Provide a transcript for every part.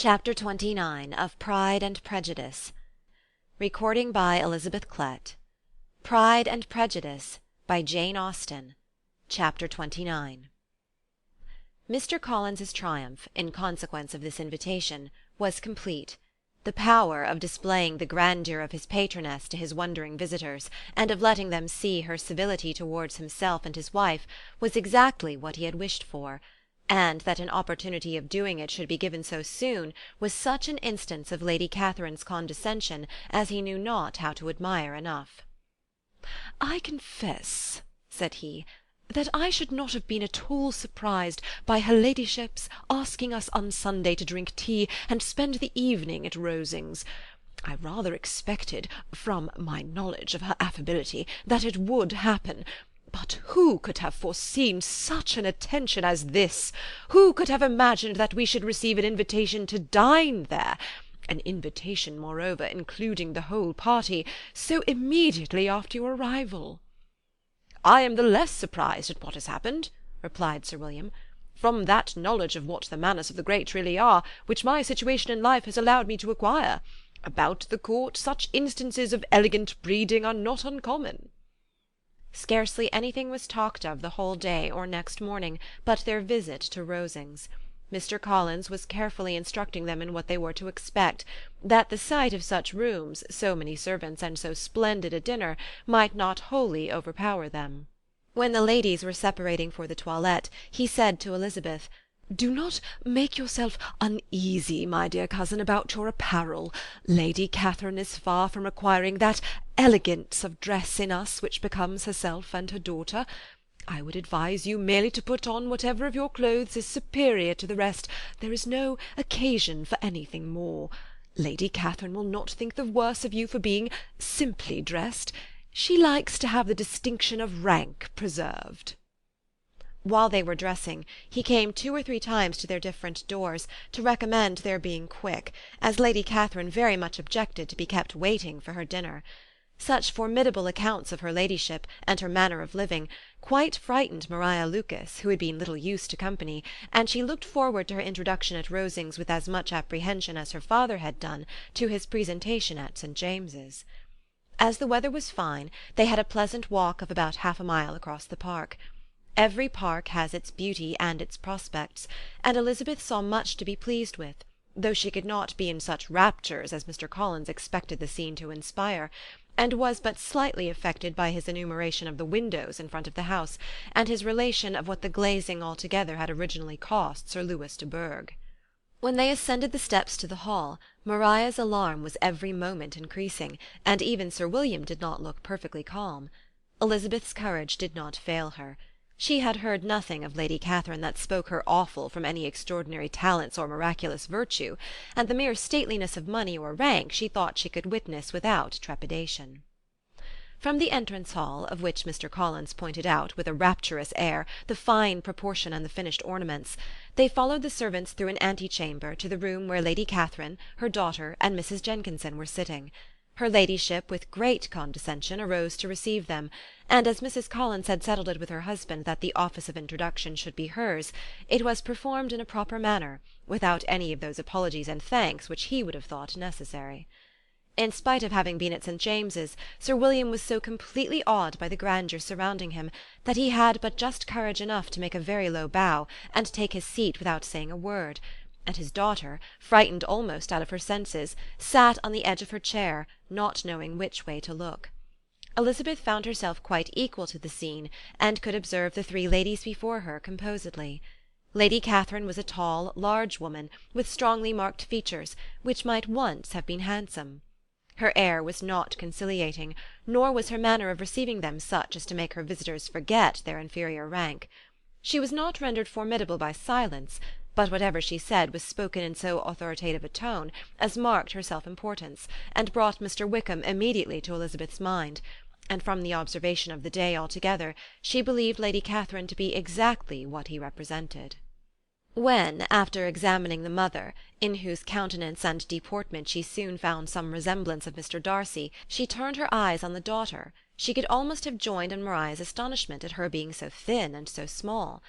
Chapter 29 of Pride and Prejudice. Recording by Elizabeth Klett. Pride and Prejudice by Jane Austen. Chapter 29. Mr. Collins's triumph, in consequence of this invitation, was complete. The power of displaying the grandeur of his patroness to his wondering visitors, and of letting them see her civility towards himself and his wife, was exactly what he had wished for, and that an opportunity of doing it should be given so soon was such an instance of Lady Catherine's condescension as he knew not how to admire enough. "I confess," said he, "that I should not have been at all surprised by her ladyship's asking us on Sunday to drink tea and spend the evening at Rosings. I rather expected, from my knowledge of her affability, that it would happen. But who could have foreseen such an attention as this? Who could have imagined that we should receive an invitation to dine there? An invitation, moreover, including the whole party, so immediately after your arrival." "I am the less surprised at what has happened," replied Sir William, "from that knowledge of what the manners of the great really are, which my situation in life has allowed me to acquire. About the court, such instances of elegant breeding are not uncommon." Scarcely anything was talked of the whole day or next morning but their visit to Rosings. Mr. Collins was carefully instructing them in what they were to expect, that the sight of such rooms, so many servants, and so splendid a dinner, might not wholly overpower them. When the ladies were separating for the toilette, he said to Elizabeth, "Do not make yourself uneasy, my dear cousin, about your apparel. Lady Catherine is far from requiring that elegance of dress in us which becomes herself and her daughter. I would advise you merely to put on whatever of your clothes is superior to the rest. There is no occasion for anything more. Lady Catherine will not think the worse of you for being simply dressed. She likes to have the distinction of rank preserved." While they were dressing, he came 2 or 3 times to their different doors, to recommend their being quick, as Lady Catherine very much objected to be kept waiting for her dinner. Such formidable accounts of her ladyship, and her manner of living, quite frightened Maria Lucas, who had been little used to company, and she looked forward to her introduction at Rosings with as much apprehension as her father had done to his presentation at St. James's. As the weather was fine, they had a pleasant walk of about half a mile across the park. Every park has its beauty and its prospects, and Elizabeth saw much to be pleased with, though she could not be in such raptures as Mr. Collins expected the scene to inspire, and was but slightly affected by his enumeration of the windows in front of the house, and his relation of what the glazing altogether had originally cost Sir Louis de Bourgh. When they ascended the steps to the hall, Maria's alarm was every moment increasing, and even Sir William did not look perfectly calm. Elizabeth's courage did not fail her. She had heard nothing of Lady Catherine that spoke her awful from any extraordinary talents or miraculous virtue, and the mere stateliness of money or rank she thought she could witness without trepidation. From the entrance hall, of which Mr. Collins pointed out, with a rapturous air, the fine proportion and the finished ornaments, they followed the servants through an antechamber to the room where Lady Catherine, her daughter, and Mrs. Jenkinson were sitting. Her ladyship, with great condescension, arose to receive them, and as Mrs. Collins had settled it with her husband that the office of introduction should be hers, it was performed in a proper manner, without any of those apologies and thanks which he would have thought necessary. In spite of having been at St. James's, Sir William was so completely awed by the grandeur surrounding him that he had but just courage enough to make a very low bow and take his seat without saying a word, and his daughter, frightened almost out of her senses, sat on the edge of her chair, not knowing which way to look. Elizabeth found herself quite equal to the scene, and could observe the 3 ladies before her composedly. Lady Catherine was a tall, large woman, with strongly marked features, which might once have been handsome. Her air was not conciliating, nor was her manner of receiving them such as to make her visitors forget their inferior rank. She was not rendered formidable by silence, but whatever she said was spoken in so authoritative a tone as marked her self-importance, and brought Mr. Wickham immediately to Elizabeth's mind, and from the observation of the day altogether she believed Lady Catherine to be exactly what he represented. When, after examining the mother, in whose countenance and deportment she soon found some resemblance of Mr. Darcy, she turned her eyes on the daughter, she could almost have joined in Maria's astonishment at her being so thin and so small.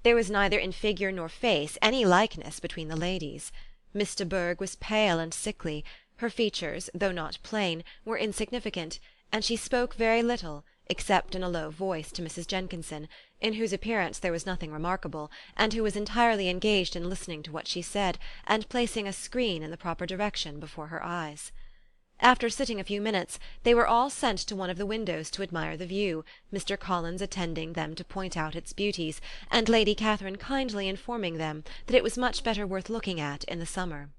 There was neither in figure nor face any likeness between the ladies. Miss de Bourgh was pale and sickly. Her features, though not plain, were insignificant, and she spoke very little, except in a low voice to Mrs. Jenkinson, in whose appearance there was nothing remarkable, and who was entirely engaged in listening to what she said, and placing a screen in the proper direction before her eyes. After sitting a few minutes, they were all sent to one of the windows to admire the view, Mr. Collins attending them to point out its beauties, and Lady Catherine kindly informing them that it was much better worth looking at in the summer.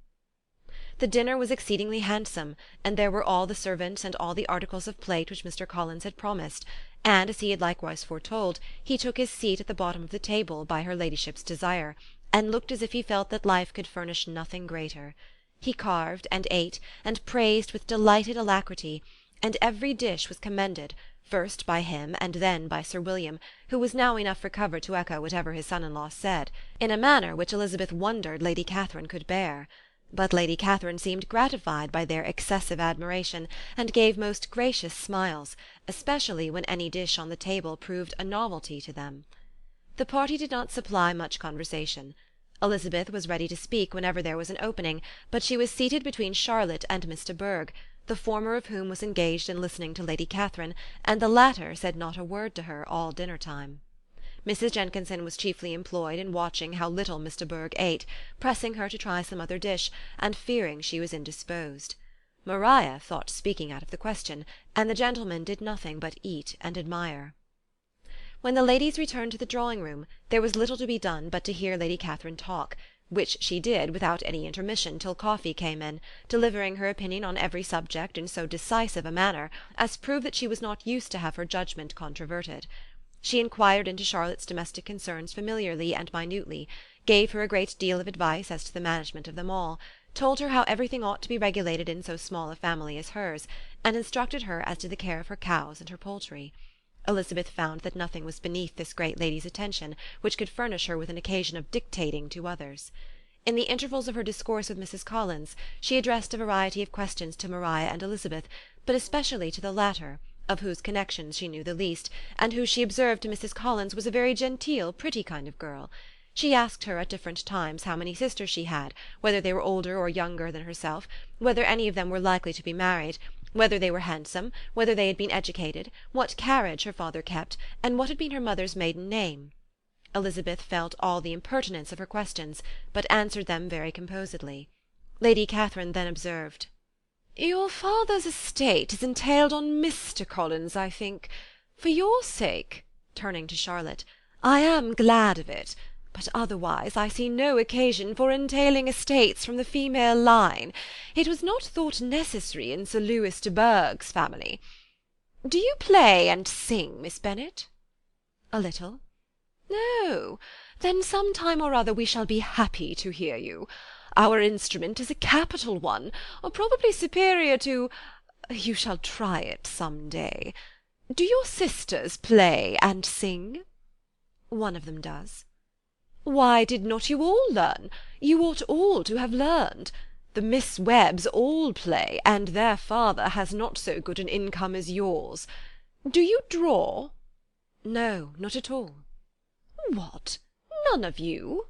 The dinner was exceedingly handsome, and there were all the servants and all the articles of plate which Mr. Collins had promised, and, as he had likewise foretold, he took his seat at the bottom of the table by her ladyship's desire, and looked as if he felt that life could furnish nothing greater. He carved, and ate, and praised with delighted alacrity, and every dish was commended, first by him and then by Sir William, who was now enough recovered to echo whatever his son-in-law said, in a manner which Elizabeth wondered Lady Catherine could bear. But Lady Catherine seemed gratified by their excessive admiration, and gave most gracious smiles, especially when any dish on the table proved a novelty to them. The party did not supply much conversation. Elizabeth was ready to speak whenever there was an opening, but she was seated between Charlotte and Miss de Bourgh, the former of whom was engaged in listening to Lady Catherine, and the latter said not a word to her all dinner-time. Mrs. Jenkinson was chiefly employed in watching how little Miss de Bourgh ate, pressing her to try some other dish, and fearing she was indisposed. Maria thought speaking out of the question, and the gentlemen did nothing but eat and admire. When the ladies returned to the drawing-room, there was little to be done but to hear Lady Catherine talk, which she did without any intermission till coffee came in, delivering her opinion on every subject in so decisive a manner as proved that she was not used to have her judgment controverted. She inquired into Charlotte's domestic concerns familiarly and minutely, gave her a great deal of advice as to the management of them all, told her how everything ought to be regulated in so small a family as hers, and instructed her as to the care of her cows and her poultry. Elizabeth found that nothing was beneath this great lady's attention which could furnish her with an occasion of dictating to others. In the intervals of her discourse with Mrs. Collins, she addressed a variety of questions to Maria and Elizabeth, but especially to the latter, of whose connections she knew the least, and who she observed to Mrs. Collins was a very genteel, pretty kind of girl. She asked her at different times how many sisters she had, whether they were older or younger than herself, whether any of them were likely to be married, whether they were handsome, whether they had been educated, what carriage her father kept, and what had been her mother's maiden name. Elizabeth felt all the impertinence of her questions, but answered them very composedly. Lady Catherine then observed, "Your father's estate is entailed on Mr. Collins, I think. For your sake," turning to Charlotte, "I am glad of it, but otherwise I see no occasion for entailing estates from the female line. It was not thought necessary in Sir Lewis de Bourgh's family. Do you play and sing, Miss Bennet?" "A little." "No, then some time or other we shall be happy to hear you. Our instrument is a capital one, probably superior to— you shall try it some day. Do your sisters play and sing?" "One of them does." "Why did not you all learn? You ought all to have learned. The Miss Webbs all play, and their father has not so good an income as yours. Do you draw?" "No, not at all." "What, none of you?"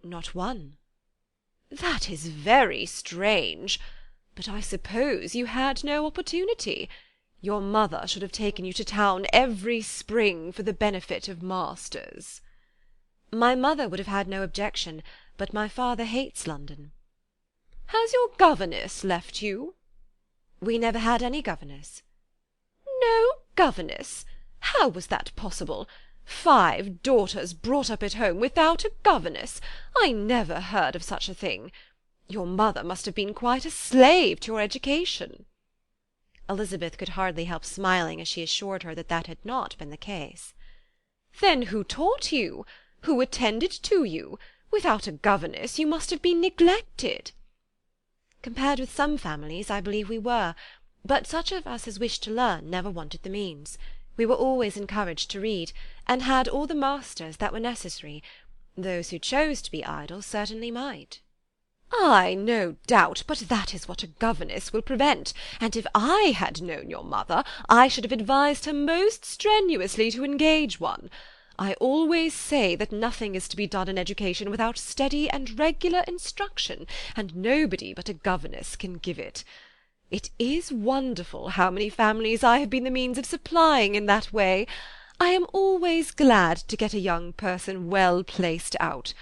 "Not one." "That is very strange. But I suppose you had no opportunity. Your mother should have taken you to town every spring for the benefit of masters." "My mother would have had no objection, but my father hates London." "Has your governess left you?" "We never had any governess." "No governess? How was that possible? 5 daughters brought up at home without a governess! I never heard of such a thing. Your mother must have been quite a slave to your education." Elizabeth could hardly help smiling as she assured her that that had not been the case. "Then who taught you? Who attended to you? Without a governess you must have been neglected." "Compared with some families, I believe we were, but such of us as wished to learn never wanted the means. We were always encouraged to read, and had all the masters that were necessary. Those who chose to be idle certainly might." "Ay, no doubt, but that is what a governess will prevent, and if I had known your mother, I should have advised her most strenuously to engage one. I always say that nothing is to be done in education without steady and regular instruction, and nobody but a governess can give it. It is wonderful how many families I have been the means of supplying in that way. I am always glad to get a young person well placed out.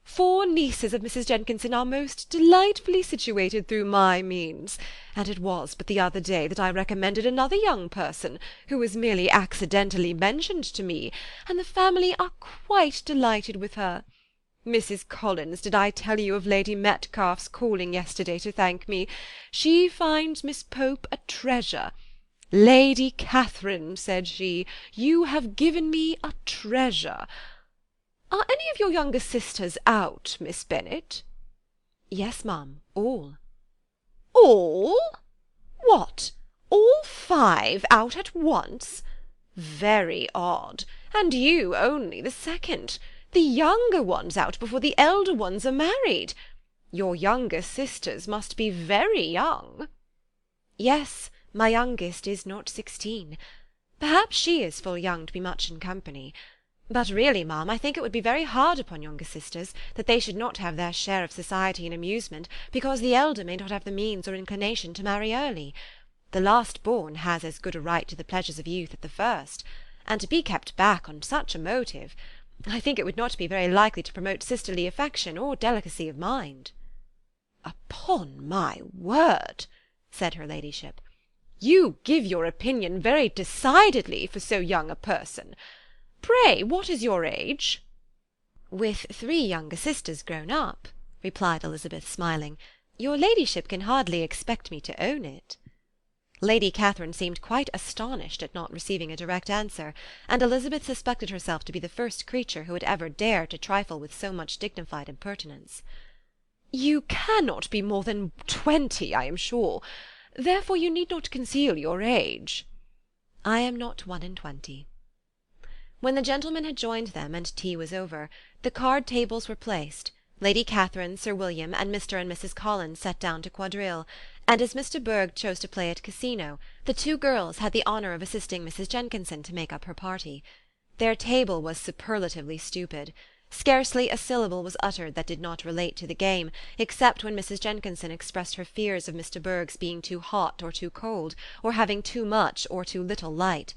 4 nieces of Mrs. Jenkinson are most delightfully situated through my means, and it was but the other day that I recommended another young person, who was merely accidentally mentioned to me, and the family are quite delighted with her. Mrs. Collins, did I tell you of Lady Metcalfe's calling yesterday to thank me? She finds Miss Pope a treasure. Lady Catherine, said she, you have given me a treasure. Are any of your younger sisters out, Miss Bennet? Yes, ma'am, all. All? What, all 5 out at once? Very odd, and you only the second. The younger ones out before the elder ones are married. Your younger sisters must be very young. Yes, my youngest is not 16. Perhaps she is full young to be much in company. But really, ma'am, I think it would be very hard upon younger sisters that they should not have their share of society and amusement, because the elder may not have the means or inclination to marry early. The last born has as good a right to the pleasures of youth as the first, and to be kept back on such a motive, I think it would not be very likely to promote sisterly affection or delicacy of mind. Upon my word, said her ladyship, you give your opinion very decidedly for so young a person. Pray, what is your age? With 3 younger sisters grown up, replied Elizabeth, smiling, your ladyship can hardly expect me to own it. Lady Catherine seemed quite astonished at not receiving a direct answer, and Elizabeth suspected herself to be the first creature who had ever dared to trifle with so much dignified impertinence. You cannot be more than 20, I am sure. Therefore you need not conceal your age. I am not 21. When the gentlemen had joined them, and tea was over, the card tables were placed. Lady Catherine, Sir William, and Mr. and Mrs. Collins sat down to quadrille, and as Mr. Berg chose to play at casino, the 2 girls had the honour of assisting Mrs. Jenkinson to make up her party. Their table was superlatively stupid. Scarcely a syllable was uttered that did not relate to the game, except when Mrs. Jenkinson expressed her fears of Mr. Berg's being too hot or too cold, or having too much or too little light.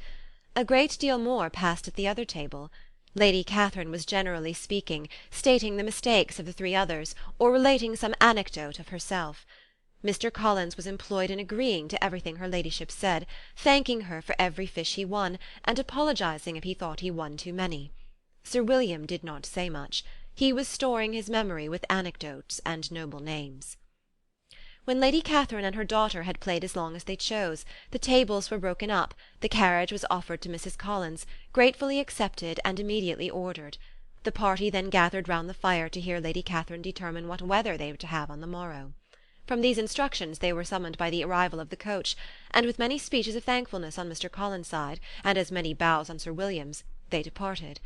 A great deal more passed at the other table. Lady Catherine was generally speaking, stating the mistakes of the 3 others, or relating some anecdote of herself. Mr. Collins was employed in agreeing to everything her ladyship said, thanking her for every fish he won, and apologizing if he thought he won too many. Sir William did not say much. He was storing his memory with anecdotes and noble names. When Lady Catherine and her daughter had played as long as they chose, the tables were broken up, the carriage was offered to Mrs. Collins, gratefully accepted and immediately ordered. The party then gathered round the fire to hear Lady Catherine determine what weather they were to have on the morrow. From these instructions they were summoned by the arrival of the coach, and with many speeches of thankfulness on Mr. Collins' side, and as many bows on Sir William's, they departed.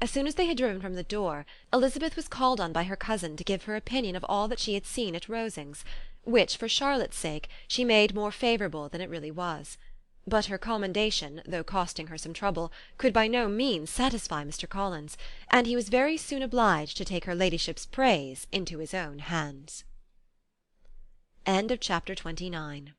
As soon as they had driven from the door, Elizabeth was called on by her cousin to give her opinion of all that she had seen at Rosings, which, for Charlotte's sake, she made more favourable than it really was. But her commendation, though costing her some trouble, could by no means satisfy Mr. Collins, and he was very soon obliged to take her ladyship's praise into his own hands. Chapter 29